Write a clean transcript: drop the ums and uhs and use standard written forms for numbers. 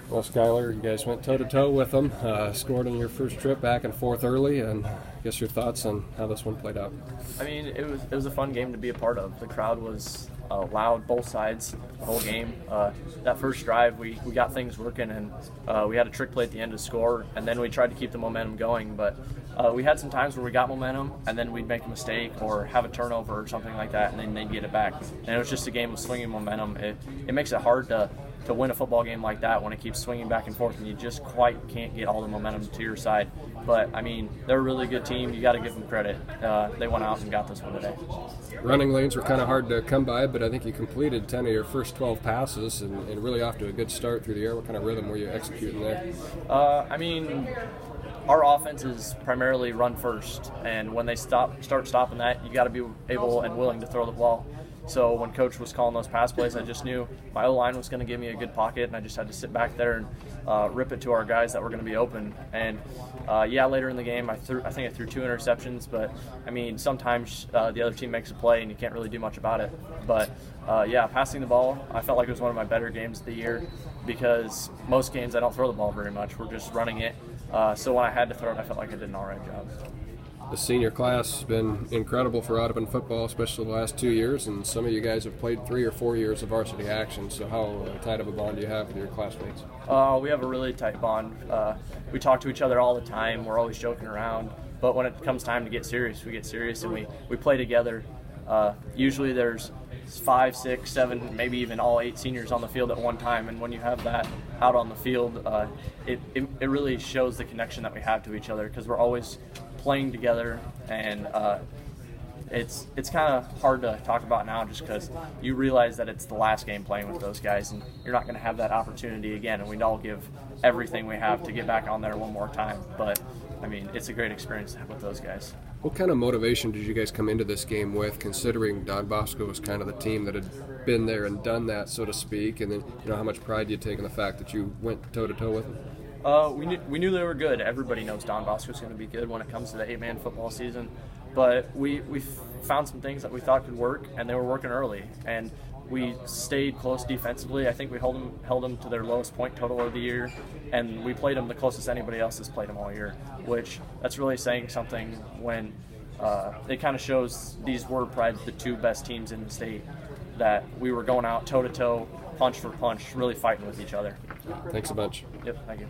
Well, Skyler, you guys went toe-to-toe with them, scored on your first trip back and forth early, and I guess your thoughts on how this one played out. I mean, it was a fun game to be a part of. The crowd was loud, both sides, the whole game. That first drive, we got things working, and we had a trick play at the end to score, and then we tried to keep the momentum going. But we had some times where we got momentum, and then we'd make a mistake or have a turnover or something like that, and then they'd get it back. And it was just a game of swinging momentum. It makes it hard to win a football game like that when it keeps swinging back and forth and you just quite can't get all the momentum to your side. But, I mean, they're a really good team. You got to give them credit. They went out and got this one today. Running lanes were kind of hard to come by, but I think you completed 10 of your first 12 passes and really off to a good start through the air. What kind of rhythm were you executing there? I mean, our offense is primarily run first, and when they start stopping that, you got to be able and willing to throw the ball. So when Coach was calling those pass plays, I just knew my O-line was going to give me a good pocket, and I just had to sit back there and rip it to our guys that were going to be open. And later in the game, I think I threw 2 interceptions, but I mean, sometimes the other team makes a play and you can't really do much about it. But passing the ball, I felt like it was one of my better games of the year because most games I don't throw the ball very much. We're just running it. So when I had to throw it, I felt like I did an all right job. The senior class has been incredible for Audubon football, especially the last 2 years, and some of you guys have played 3 or 4 years of varsity action. So how tight of a bond do you have with your classmates? We have a really tight bond. We talk to each other all the time. We're always joking around. But when it comes time to get serious, we get serious, and we play together. Usually there's 5, 6, 7, maybe even all 8 seniors on the field at one time, and when you have that out on the field, it really shows the connection that we have to each other because we're always playing together, and it's kind of hard to talk about now just because you realize that it's the last game playing with those guys, and you're not going to have that opportunity again, and we'd all give everything we have to get back on there one more time. But I mean, it's a great experience to have with those guys. What kind of motivation did you guys come into this game with, considering Don Bosco was kind of the team that had been there and done that, so to speak, and then how much pride do you take in the fact that you went toe-to-toe with them? We knew they were good. Everybody knows Don Bosco's going to be good when it comes to the 8-man football season. But we found some things that we thought could work, and they were working early. And we stayed close defensively. I think we held them to their lowest point total of the year, and we played them the closest anybody else has played them all year, which that's really saying something when it kind of shows these were probably the 2 best teams in the state, that we were going out toe-to-toe, punch for punch, really fighting with each other. Thanks a bunch. Yep, thank you.